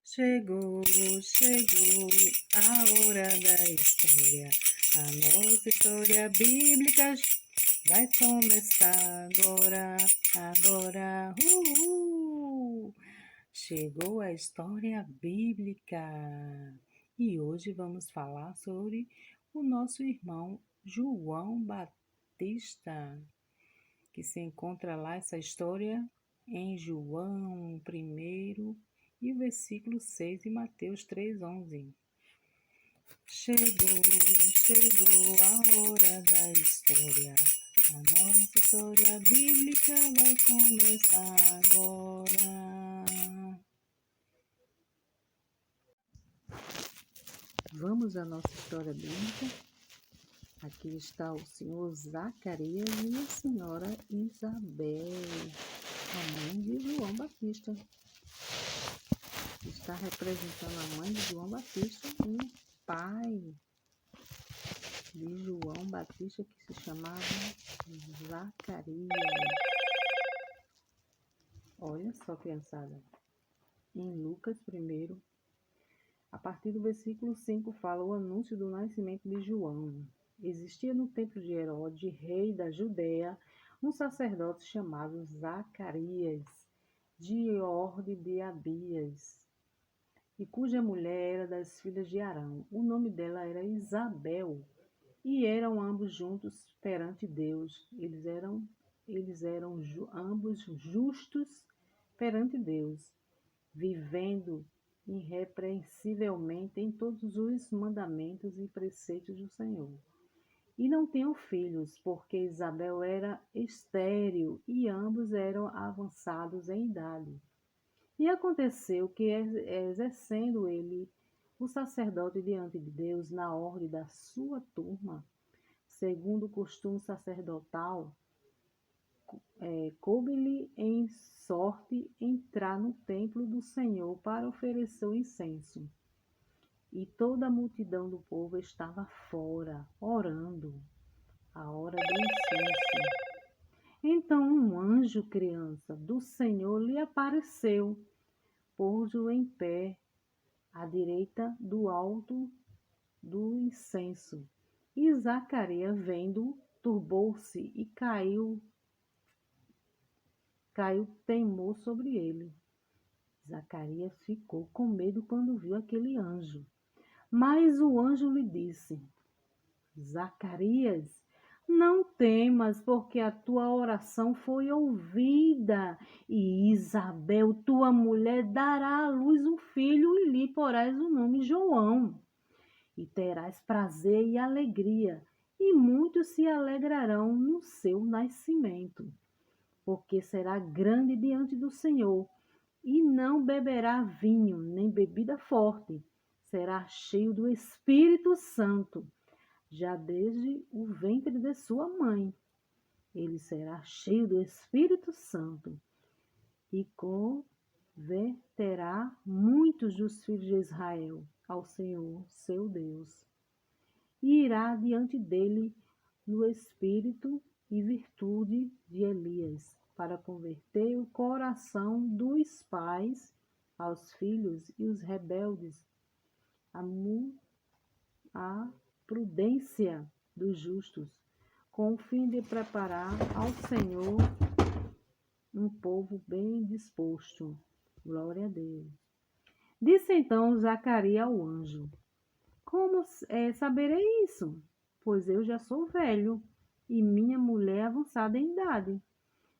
Chegou a hora da história. A nossa história bíblica vai começar agora. Chegou a história bíblica. E hoje vamos falar sobre o nosso irmão João Batista, que se encontra lá essa história em João 1 e o versículo 6 e Mateus 3:11. Chegou a hora da história. A nossa história bíblica vai começar agora. Vamos à nossa história bíblica. Aqui está o senhor Zacarias e a senhora Isabel, a mãe de João Batista. Está representando a mãe de João Batista e o pai de João Batista, que se chamava Zacarias. Olha só, criançada. Em Lucas 1, a partir do versículo 5, fala o anúncio do nascimento de João. Existia no templo de Herodes, rei da Judeia, um sacerdote chamado Zacarias, de ordem de Abias, e cuja mulher era das filhas de Arão. O nome dela era Isabel, e eram ambos juntos perante Deus. Eles eram ambos justos perante Deus, vivendo irrepreensivelmente em todos os mandamentos e preceitos do Senhor. E não tinham filhos, porque Isabel era estéril e ambos eram avançados em idade. E aconteceu que, exercendo ele o sacerdote diante de Deus na ordem da sua turma, segundo o costume sacerdotal, coube-lhe em sorte entrar no templo do Senhor para oferecer o incenso. E toda a multidão do povo estava fora, orando, a hora do incenso. Então um anjo, criança, do Senhor lhe apareceu, pôs-o em pé, à direita do alto do incenso. E Zacarias, vendo, turbou-se e caiu temor sobre ele. Zacarias ficou com medo quando viu aquele anjo. Mas o anjo lhe disse: Zacarias, não temas, porque a tua oração foi ouvida, e Isabel, tua mulher, dará à luz um filho, e lhe porás o nome João. E terás prazer e alegria, e muitos se alegrarão no seu nascimento, porque será grande diante do Senhor, e não beberá vinho, nem bebida forte, será cheio do Espírito Santo, já desde o ventre de sua mãe. Ele será cheio do Espírito Santo e converterá muitos dos filhos de Israel ao Senhor, seu Deus. E irá diante dele no espírito e virtude de Elias, para converter o coração dos pais aos filhos e os rebeldes à prudência dos justos, com o fim de preparar ao Senhor um povo bem disposto. Glória a Deus. Disse então Zacarias ao anjo: Como saberei isso? Pois eu já sou velho e minha mulher avançada em idade.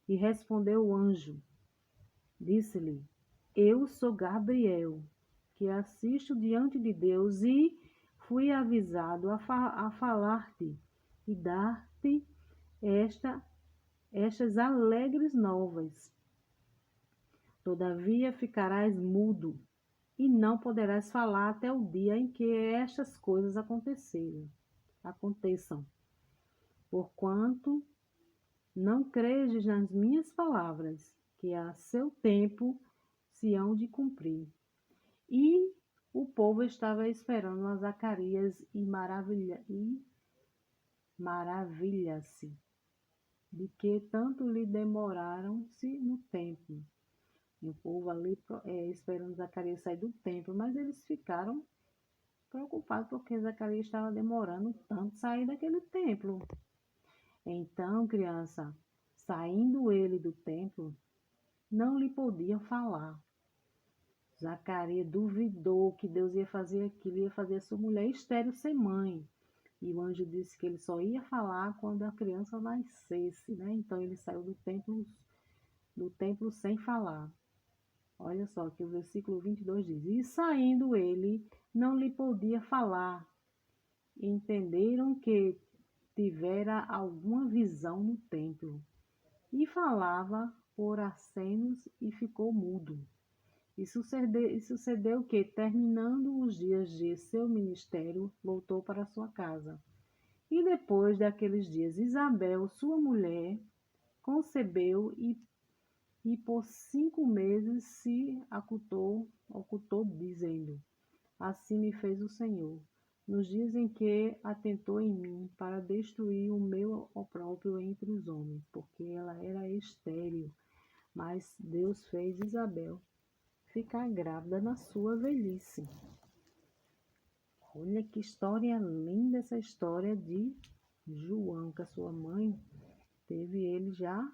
E respondeu o anjo, disse-lhe: Eu sou Gabriel, que assisto diante de Deus e fui avisado a falar-te e dar-te estas alegres novas. Todavia ficarás mudo e não poderás falar até o dia em que estas coisas aconteçam. Porquanto não credes nas minhas palavras, que a seu tempo se hão de cumprir. E o povo estava esperando a Zacarias e maravilha-se de que tanto lhe demoraram-se no templo. E o povo ali esperando Zacarias sair do templo, mas eles ficaram preocupados porque Zacarias estava demorando tanto sair daquele templo. Então, criança, saindo ele do templo, não lhe podiam falar. Zacarias duvidou que Deus ia fazer aquilo, ia fazer a sua mulher estéril ser mãe. E o anjo disse que ele só ia falar quando a criança nascesse, né? Então ele saiu do templo sem falar. Olha só que o versículo 22 diz: E saindo ele, não lhe podia falar. Entenderam que tivera alguma visão no templo. E falava por acenos e ficou mudo. E sucedeu que, terminando os dias de seu ministério, voltou para sua casa. E depois daqueles dias, Isabel, sua mulher, concebeu e por 5 meses se ocultou, dizendo: Assim me fez o Senhor, nos dias em que atentou em mim para destruir o meu opróbrio entre os homens, porque ela era estéril. Mas Deus fez Isabel ficar grávida na sua velhice. Olha que história linda essa história de João, que a sua mãe teve ele já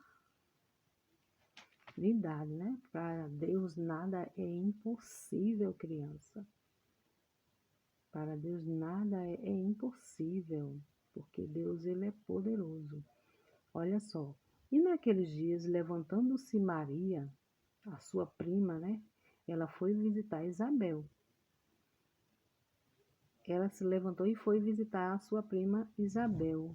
de idade, né? Para Deus nada é impossível, criança. Para Deus nada é impossível, porque Deus ele é poderoso. Olha só. E naqueles dias, levantando-se Maria, a sua prima, né? Ela foi visitar Isabel. Ela se levantou e foi visitar a sua prima Isabel.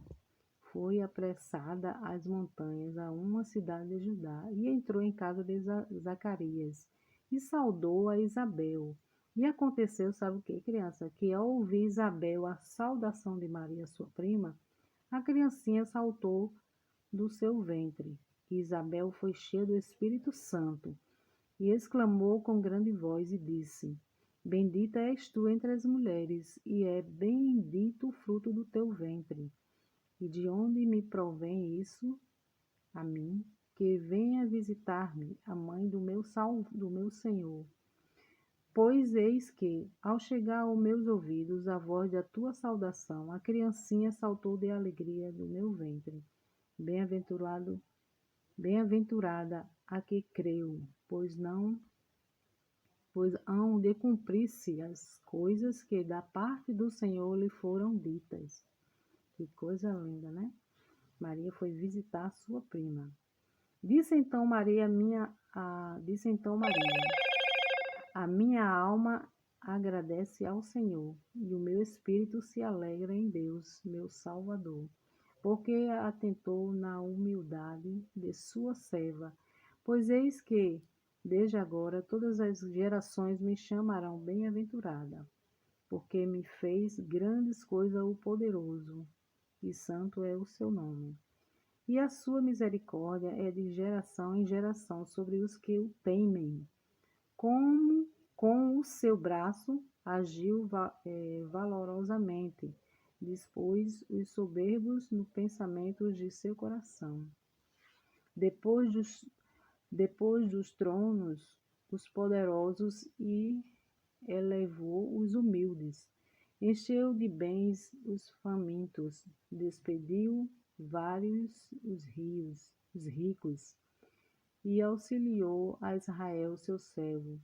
Foi apressada às montanhas, a uma cidade de Judá, e entrou em casa de Zacarias, e saudou a Isabel. E aconteceu, sabe o que, criança? Que ao ouvir Isabel a saudação de Maria, sua prima, a criancinha saltou do seu ventre. E Isabel foi cheia do Espírito Santo, e exclamou com grande voz e disse: Bendita és tu entre as mulheres, e é bendito o fruto do teu ventre. E de onde me provém isso a mim, que venha visitar-me a mãe do meu Senhor? Pois eis que, ao chegar aos meus ouvidos a voz da tua saudação, a criancinha saltou de alegria do meu ventre. Bem-aventurado, bem-aventurada a que creu, pois hão de cumprir-se as coisas que da parte do Senhor lhe foram ditas. Que coisa linda, né? Maria foi visitar sua prima. Disse então Maria, a minha alma agradece ao Senhor, e o meu espírito se alegra em Deus, meu Salvador, porque atentou na humildade de sua serva. Pois eis que, desde agora, todas as gerações me chamarão bem-aventurada, porque me fez grandes coisas o poderoso, e santo é o seu nome. E a sua misericórdia é de geração em geração sobre os que o temem. Como com o seu braço agiu valorosamente, dispôs os soberbos no pensamento de seu coração. Depois dos tronos, os poderosos e elevou os humildes. Encheu de bens os famintos, despediu vários os ricos, e auxiliou a Israel, seu servo,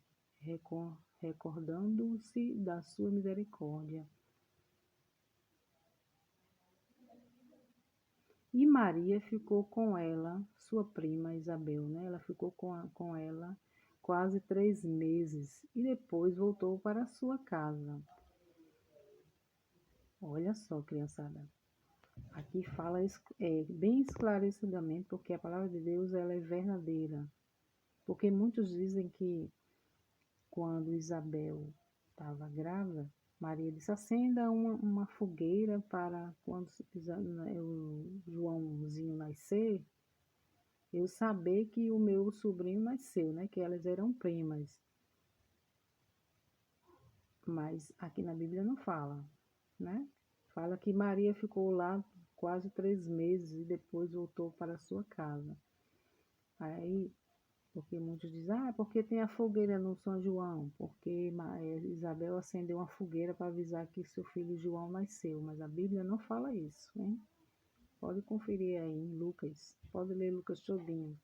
recordando-se da sua misericórdia. E Maria ficou com ela, sua prima Isabel, né? Ela ficou com ela quase 3 meses e depois voltou para sua casa. Olha só, criançada. Aqui fala bem esclarecidamente, porque a palavra de Deus ela é verdadeira. Porque muitos dizem que quando Isabel estava grávida, Maria disse: acenda uma fogueira para quando o Joãozinho nascer, eu saber que o meu sobrinho nasceu, né? Que elas eram primas. Mas aqui na Bíblia não fala, né? Fala que Maria ficou lá quase 3 meses e depois voltou para sua casa. Aí Porque muitos dizem, porque tem a fogueira no São João, porque Isabel acendeu uma fogueira para avisar que seu filho João nasceu, mas a Bíblia não fala isso, hein? Pode conferir aí em Lucas, pode ler Lucas todinho.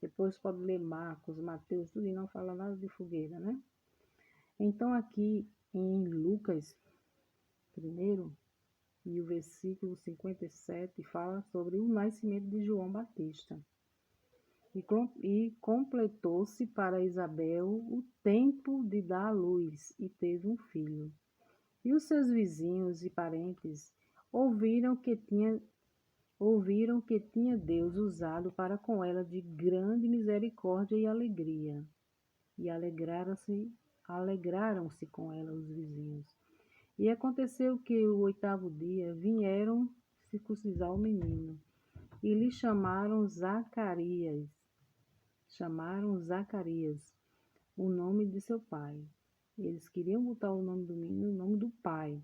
Depois pode ler Marcos, Mateus, tudo e não fala nada de fogueira, né? Então aqui em Lucas, primeiro, e o versículo 57 fala sobre o nascimento de João Batista. E completou-se para Isabel o tempo de dar à luz, e teve um filho. E os seus vizinhos e parentes ouviram que tinha Deus usado para com ela de grande misericórdia e alegria. E alegraram-se com ela os vizinhos. E aconteceu que o 8º dia vieram circuncidar o menino, e lhe chamaram Zacarias, o nome de seu pai. Eles queriam botar o nome do menino, o nome do pai.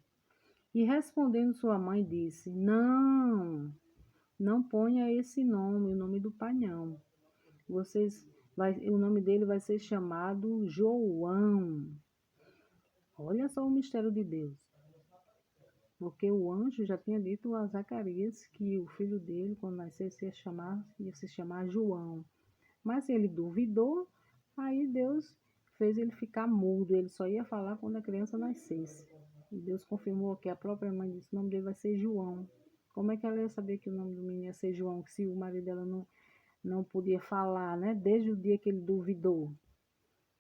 E respondendo sua mãe, disse: Não ponha esse nome, o nome do pai não. O nome dele vai ser chamado João. Olha só o mistério de Deus. Porque o anjo já tinha dito a Zacarias que o filho dele, quando nascesse, ia se chamar João. Mas ele duvidou, aí Deus fez ele ficar mudo, ele só ia falar quando a criança nascesse. E Deus confirmou que a própria mãe disse que o nome dele vai ser João. Como é que ela ia saber que o nome do menino ia ser João, se o marido dela não podia falar, né? Desde o dia que ele duvidou.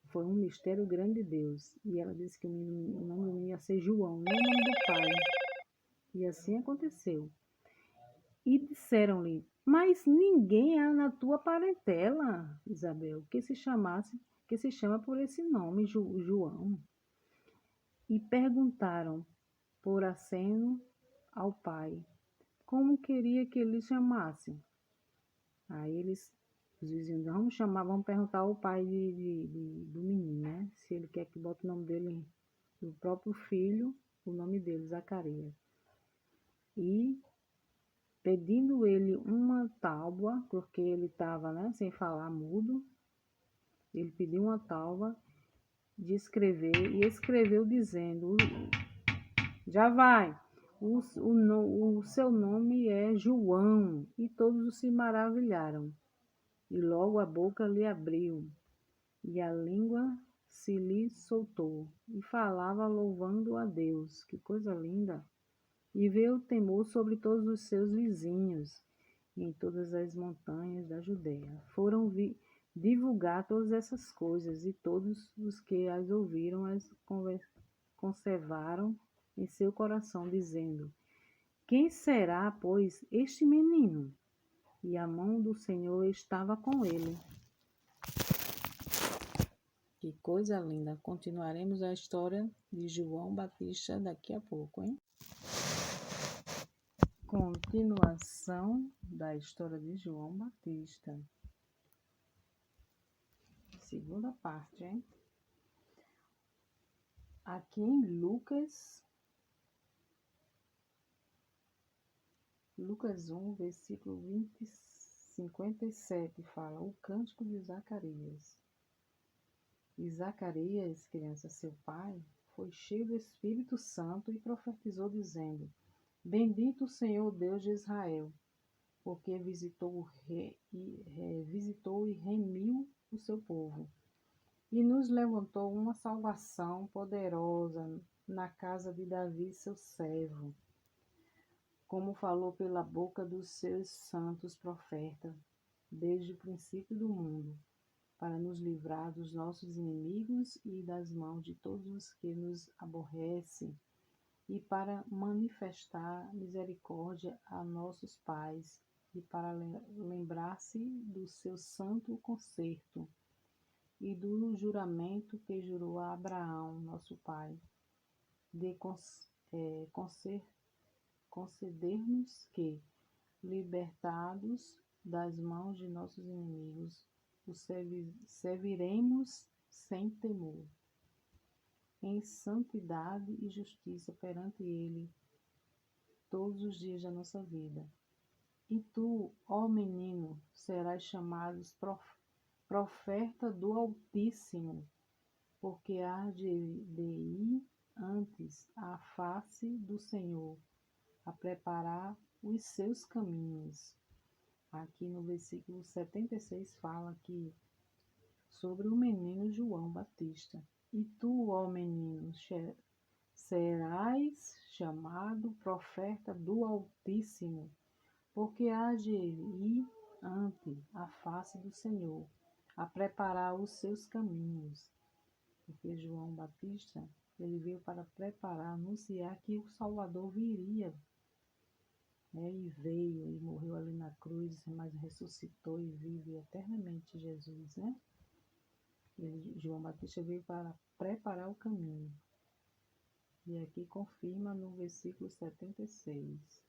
Foi um mistério grande de Deus. E ela disse que o nome do menino ia ser João, não o nome do pai. E assim aconteceu. E disseram-lhe: Mas ninguém há na tua parentela, Isabel, que se chama por esse nome, João. E perguntaram por aceno ao pai, como queria que ele chamasse. Aí os vizinhos, vamos perguntar ao pai do menino, né? Se ele quer que bote o nome dele, do próprio filho, o nome dele, Zacarias. E pedindo ele uma tábua, porque ele estava, né, sem falar, mudo, ele pediu uma tábua de escrever e escreveu dizendo: Já vai, o seu nome é João. E todos se maravilharam. E logo a boca lhe abriu, e a língua se lhe soltou, e falava louvando a Deus. Que coisa linda! E veio o temor sobre todos os seus vizinhos, e em todas as montanhas da Judéia. Foram divulgar todas essas coisas, e todos os que as ouviram as conservaram em seu coração, dizendo: Quem será, pois, este menino? E a mão do Senhor estava com ele. Que coisa linda! Continuaremos a história de João Batista daqui a pouco, hein? Continuação da história de João Batista. Segunda parte, hein? Aqui em Lucas 1, versículo 57, fala o cântico de Zacarias. E Zacarias, criança, seu pai, foi cheio do Espírito Santo e profetizou dizendo: Bendito o Senhor Deus de Israel, porque visitou e remiu o seu povo, e nos levantou uma salvação poderosa na casa de Davi, seu servo, como falou pela boca dos seus santos profetas, desde o princípio do mundo, para nos livrar dos nossos inimigos e das mãos de todos os que nos aborrecem, e para manifestar misericórdia a nossos pais, e para lembrar-se do seu santo concerto, e do juramento que jurou a Abraão, nosso pai, de conceder-nos que, libertados das mãos de nossos inimigos, o serviremos sem temor, em santidade e justiça perante Ele, todos os dias da nossa vida. E tu, ó menino, serás chamado profeta do Altíssimo, porque há de ir antes à face do Senhor, a preparar os seus caminhos. Aqui no versículo 76 fala que sobre o menino João Batista. E tu, ó menino, serás chamado profeta do Altíssimo, porque há de ir ante a face do Senhor, a preparar os seus caminhos. Porque João Batista, ele veio para preparar, anunciar que o Salvador viria, né? E veio e morreu ali na cruz, mas ressuscitou e vive eternamente Jesus, né? João Batista veio para preparar o caminho. E aqui confirma no versículo 76.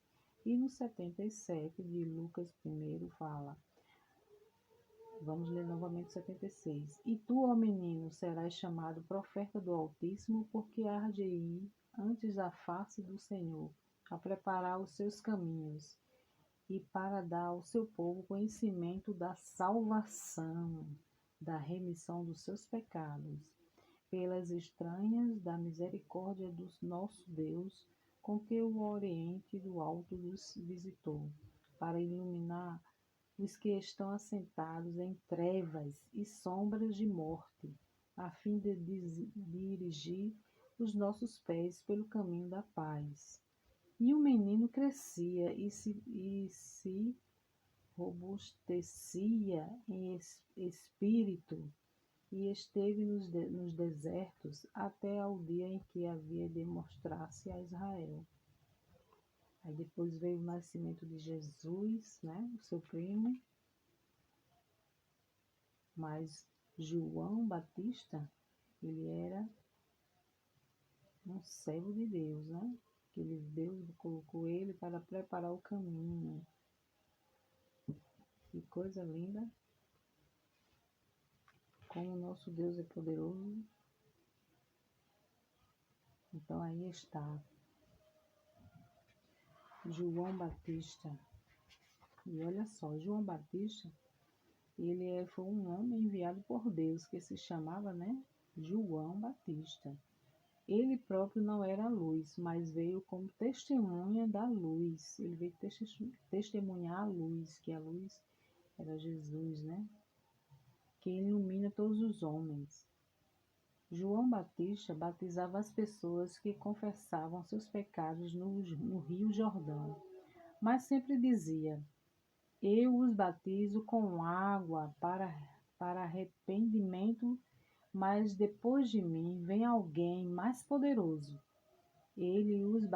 E no 77 de Lucas 1 fala, vamos ler novamente o 76. E tu, ó menino, serás chamado profeta do Altíssimo, porque há de ir antes da face do Senhor, a preparar os seus caminhos, e para dar ao seu povo conhecimento da salvação, da remissão dos seus pecados, pelas estranhas da misericórdia do nosso Deus, com que o Oriente do Alto nos visitou, para iluminar os que estão assentados em trevas e sombras de morte, a fim de dirigir os nossos pés pelo caminho da paz. E o menino crescia e se robustecia em espírito, e esteve nos desertos até ao dia em que havia de mostrar-se a Israel. Aí depois veio o nascimento de Jesus, né, o seu primo. Mas João Batista, ele era um servo de Deus, né? Que Deus colocou ele para preparar o caminho. Que coisa linda! Como o nosso Deus é poderoso. Então aí está João Batista. E olha só, João Batista, ele foi um homem enviado por Deus, que se chamava, né, João Batista. Ele próprio não era a luz, mas veio como testemunha da luz. Ele veio testemunhar a luz, que a luz era Jesus, né? Que ilumina todos os homens. João Batista batizava as pessoas que confessavam seus pecados no Rio Jordão, mas sempre dizia: eu os batizo com água para arrependimento, mas depois de mim vem alguém mais poderoso. Ele os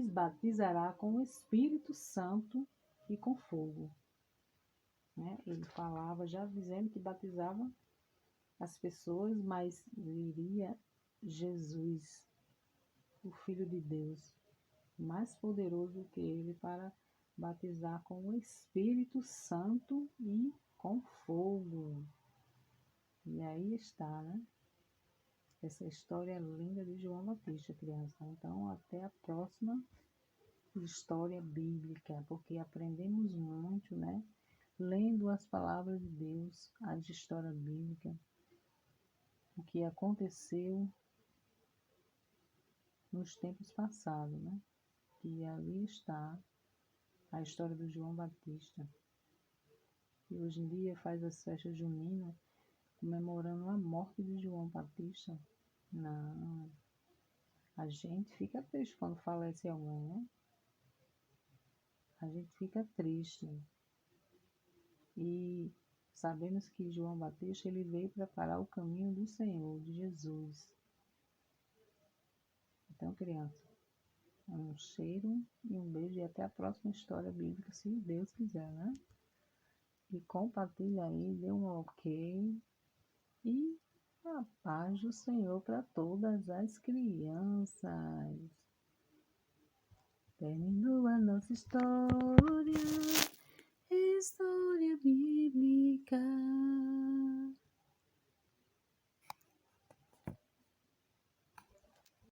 batizará com o Espírito Santo e com fogo. Né? Ele falava, já dizendo que batizava as pessoas, mas viria Jesus, o Filho de Deus, mais poderoso que ele, para batizar com o Espírito Santo e com fogo. E aí está, né? Essa história linda de João Batista, criança. Então, até a próxima história bíblica, porque aprendemos muito, né? Lendo as palavras de Deus, as histórias bíblicas, o que aconteceu nos tempos passados, né? E ali está a história do João Batista, que hoje em dia faz as festas juninas, comemorando a morte de João Batista. Não, a gente fica triste quando falece alguém, né? A gente fica triste. E sabemos que João Batista, ele veio preparar o caminho do Senhor, de Jesus. Então, criança, um cheiro e um beijo e até a próxima história bíblica, se Deus quiser, né? E compartilha aí, dê um ok. E a paz do Senhor para todas as crianças. Terminou a nossa história bíblica.